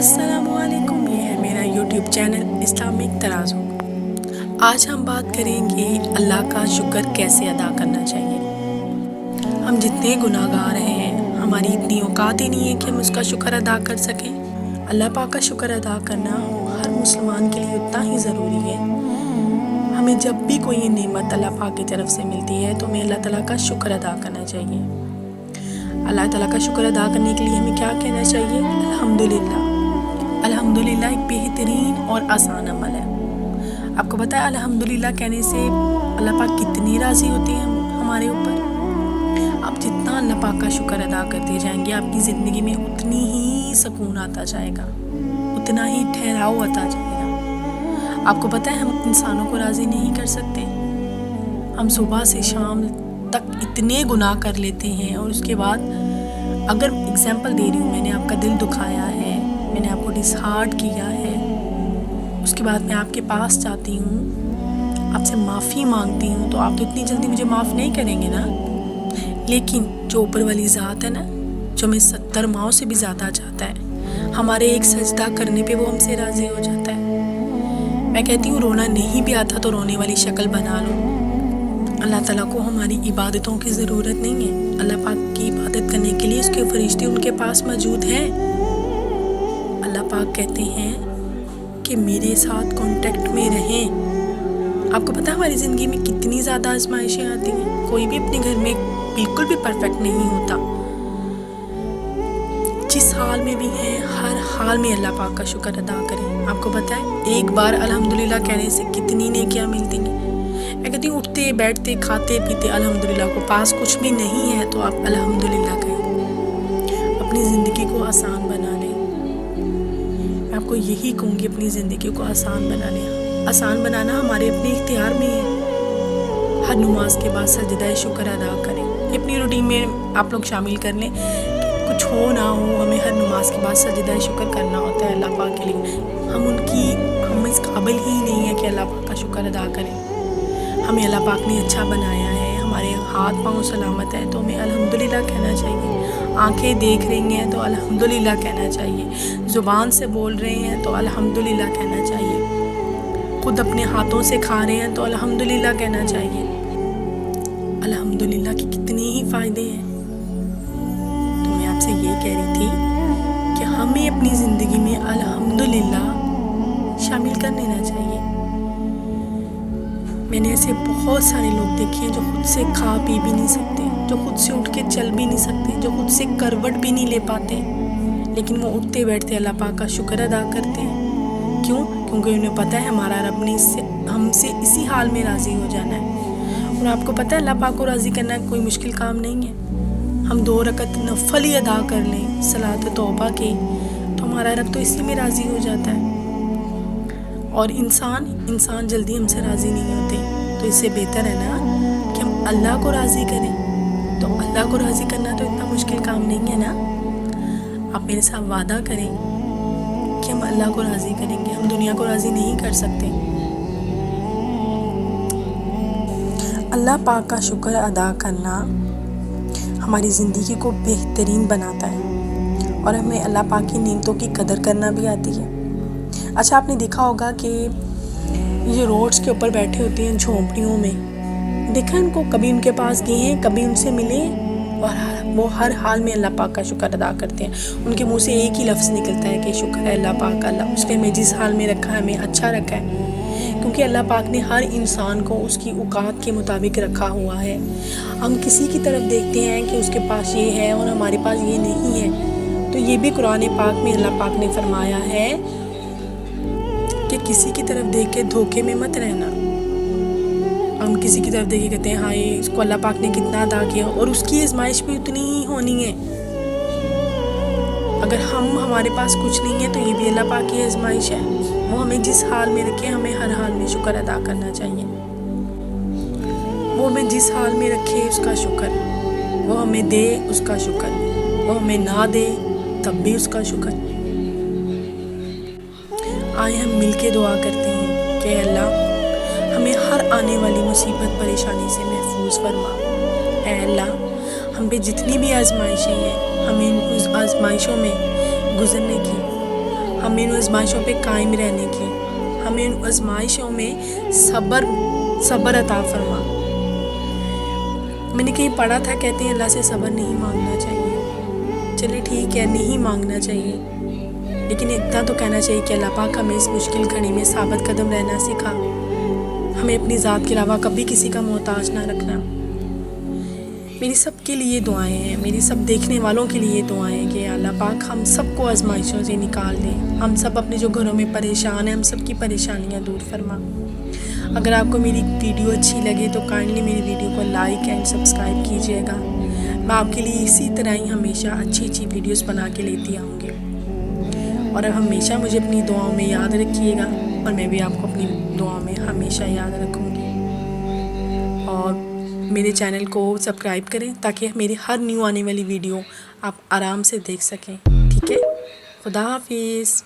السلام علیکم، یہ ہے میرا یوٹیوب چینل اسلامک ترازو۔ آج ہم بات کریں گے اللہ کا شکر کیسے ادا کرنا چاہیے۔ ہم جتنے گناہ گار ہیں، ہماری اتنی اوقات ہی نہیں ہے کہ ہم اس کا شکر ادا کر سکیں۔ اللہ پاک کا شکر ادا کرنا ہر مسلمان کے لیے اتنا ہی ضروری ہے۔ ہمیں جب بھی کوئی نعمت اللہ پاک کی طرف سے ملتی ہے تو ہمیں اللہ تعالیٰ کا شکر ادا کرنا چاہیے۔ اللہ تعالیٰ کا شکر ادا کرنے کے لیے ہمیں کیا کہنا چاہیے؟ الحمدللہ۔ الحمدللہ ایک بہترین اور آسان عمل ہے۔ آپ کو پتہ ہے الحمدللہ کہنے سے اللہ پاک کتنی راضی ہوتی ہیں ہمارے اوپر۔ آپ جتنا اللہ پاک کا شکر ادا کرتے جائیں گے، آپ کی زندگی میں اتنی ہی سکون آتا جائے گا، اتنا ہی ٹھہراؤ آتا جائے گا۔ آپ کو پتہ ہے ہم انسانوں کو راضی نہیں کر سکتے۔ ہم صبح سے شام تک اتنے گناہ کر لیتے ہیں، اور اس کے بعد اگر اگزامپل دے رہی ہوں، میں نے آپ کا دل دکھایا ہے، میں نے آپ کو ڈس ہارٹ کیا ہے، اس کے بعد میں آپ کے پاس جاتی ہوں، آپ سے معافی مانگتی ہوں، تو آپ تو اتنی جلدی مجھے معاف نہیں کریں گے نا۔ لیکن جو اوپر والی ذات ہے نا، جو ہمیں 70 ماؤں سے بھی زیادہ چاہتا ہے، ہمارے ایک سجدہ کرنے پہ وہ ہم سے راضی ہو جاتا ہے۔ میں کہتی ہوں رونا نہیں بھی آتا تو رونے والی شکل بنا لو۔ اللہ تعالیٰ کو ہماری عبادتوں کی ضرورت نہیں ہے۔ اللہ پاک کی عبادت کرنے کے لیے اس کے فرشتے ان کے پاس موجود ہیں۔ اللہ پاک کہتے ہیں کہ میرے ساتھ کانٹیکٹ میں رہیں۔ آپ کو پتہ ہے ہماری زندگی میں کتنی زیادہ آزمائشیں آتی ہیں۔ کوئی بھی اپنے گھر میں بالکل بھی پرفیکٹ نہیں ہوتا۔ جس حال میں بھی ہیں، ہر حال میں اللہ پاک کا شکر ادا کریں۔ آپ کو پتہ ہے ایک بار الحمدللہ کہنے سے کتنی نیکیاں ملتی ہیں۔ میں کہتی ہوں اٹھتے بیٹھتے کھاتے پیتے الحمدللہ کو، پاس کچھ بھی نہیں ہے تو آپ الحمدللہ کہیں، اپنی زندگی کو آسان بنا لیں۔ میں آپ کو یہی کہوں گی، اپنی زندگی کو آسان بنا لیں۔ آسان بنانا ہمارے اپنے اختیار میں ہے۔ ہر نماز کے بعد سجدہ شکر ادا کریں۔ اپنی روٹین میں آپ لوگ شامل کر لیں، کچھ ہو نہ ہو ہمیں ہر نماز کے بعد سجدہ شکر کرنا ہوتا ہے اللہ پاک کے لیے۔ ہم اس قابل ہی نہیں ہے کہ اللہ پاک کا شکر ادا کریں۔ ہمیں اللہ پاک نے اچھا بنایا ہے، ہمارے ہاتھ پاؤں سلامت ہے تو ہمیں الحمدللہ کہنا چاہیے۔ آنکھیں دیکھ رہی ہیں تو الحمدللہ کہنا چاہیے۔ زبان سے بول رہے ہیں تو الحمدللہ کہنا چاہیے۔ خود اپنے ہاتھوں سے کھا رہے ہیں تو الحمدللہ کہنا چاہیے۔ الحمدللہ کی کتنے ہی فائدے ہیں۔ تو میں آپ سے یہ کہہ رہی تھی کہ ہمیں اپنی زندگی میں الحمدللہ شامل کر لینا چاہیے۔ میں نے ایسے بہت سارے لوگ دیکھے ہیں جو خود سے کھا پی بھی نہیں سکتے، جو خود سے اٹھ کے چل بھی نہیں سکتے، جو خود سے کروٹ بھی نہیں لے پاتے، لیکن وہ اٹھتے بیٹھتے اللہ پاک کا شکر ادا کرتے ہیں۔ کیوں؟ کیونکہ انہیں پتہ ہے ہمارا رب نے ہم سے اسی حال میں راضی ہو جانا ہے۔ اور آپ کو پتہ ہے اللہ پاک کو راضی کرنا کوئی مشکل کام نہیں ہے۔ ہم 2 رکعت نفل ہی ادا کر لیں صلاۃ توبہ کے، تو ہمارا رب تو اسی میں راضی ہو جاتا ہے۔ اور انسان جلدی ہم سے راضی نہیں ہوتے، تو اس سے بہتر ہے نا کہ ہم اللہ کو راضی کریں۔ تو اللہ کو راضی کرنا تو اتنا مشکل کام نہیں ہے نا۔ آپ میرے ساتھ وعدہ کریں کہ ہم اللہ کو راضی کریں گے، ہم دنیا کو راضی نہیں کر سکتے۔ اللہ پاک کا شکر ادا کرنا ہماری زندگی کو بہترین بناتا ہے، اور ہمیں اللہ پاک کی نعمتوں کی قدر کرنا بھی آتی ہے۔ اچھا آپ نے دیکھا ہوگا کہ یہ روڈز کے اوپر بیٹھے ہوتے ہیں جھونپڑیوں میں، دیکھا ان کو، کبھی ان کے پاس گئے ہیں، کبھی ان سے ملے، اور وہ ہر حال میں اللہ پاک کا شکر ادا کرتے ہیں۔ ان کے منہ سے ایک ہی لفظ نکلتا ہے کہ شکر ہے اللہ پاک کا، اللہ اس نے ہمیں جس حال میں رکھا ہے ہمیں اچھا رکھا ہے، کیونکہ اللہ پاک نے ہر انسان کو اس کی اوقات کے مطابق رکھا ہوا ہے۔ ہم کسی کی طرف دیکھتے ہیں کہ اس کے پاس یہ ہے اور ہمارے پاس یہ نہیں ہے، تو یہ بھی قرآن پاک میں اللہ پاک نے فرمایا ہے کہ کسی کی طرف دیکھ کے دھوکے میں مت رہنا۔ ہم کسی کی طرف دیکھ کے کہتے ہیں ہاں اس کو اللہ پاک نے کتنا عطا کیا، اور اس کی آزمائش بھی اتنی ہی ہونی ہے۔ اگر ہمارے پاس کچھ نہیں ہے تو یہ بھی اللہ پاک کی آزمائش ہے۔ وہ ہمیں جس حال میں رکھے ہمیں ہر حال میں شکر ادا کرنا چاہیے۔ وہ ہمیں جس حال میں رکھے اس کا شکر، وہ ہمیں دے اس کا شکر، وہ ہمیں نہ دے تب بھی اس کا شکر۔ آئے ہم مل کے دعا کرتے ہیں کہ اللہ ہمیں ہر آنے والی مصیبت پریشانی سے محفوظ فرما۔ اے اللہ ہم پہ جتنی بھی آزمائشیں ہیں، ہمیں اس آزمائشوں میں گزرنے کی ہمیں ان آزمائشوں پہ قائم رہنے کی، ہمیں ان آزمائشوں میں صبر عطا فرما۔ میں نے کہیں پڑھا تھا، کہتے ہیں اللہ سے صبر نہیں مانگنا چاہیے۔ چلے ٹھیک ہے، نہیں مانگنا چاہیے، لیکن اتنا تو کہنا چاہیے کہ اللہ پاک ہمیں اس مشکل گھڑی میں ثابت قدم رہنا سکھا، ہمیں اپنی ذات کے علاوہ کبھی کسی کا محتاج نہ رکھنا۔ میری سب کے لیے دعائیں ہیں، میری سب دیکھنے والوں کے لیے دعائیں کہ اللہ پاک ہم سب کو آزمائشوں سے نکال دیں، ہم سب اپنے جو گھروں میں پریشان ہیں، ہم سب کی پریشانیاں دور فرما۔ اگر آپ کو میری ویڈیو اچھی لگے تو کائنڈلی میری ویڈیو کو لائک اینڈ سبسکرائب کیجیے گا۔ میں آپ کے لیے اسی طرح ہی ہمیشہ اچھی ویڈیوز بنا کے لیتی آؤں گی، اور ہمیشہ مجھے اپنی دعاؤں میں یاد رکھیے گا، اور میں بھی آپ کو اپنی دعاؤں میں ہمیشہ یاد رکھوں گی۔ اور میرے چینل کو سبسکرائب کریں تاکہ میری ہر نیو آنے والی ویڈیو آپ آرام سے دیکھ سکیں۔ ٹھیک ہے، خدا حافظ۔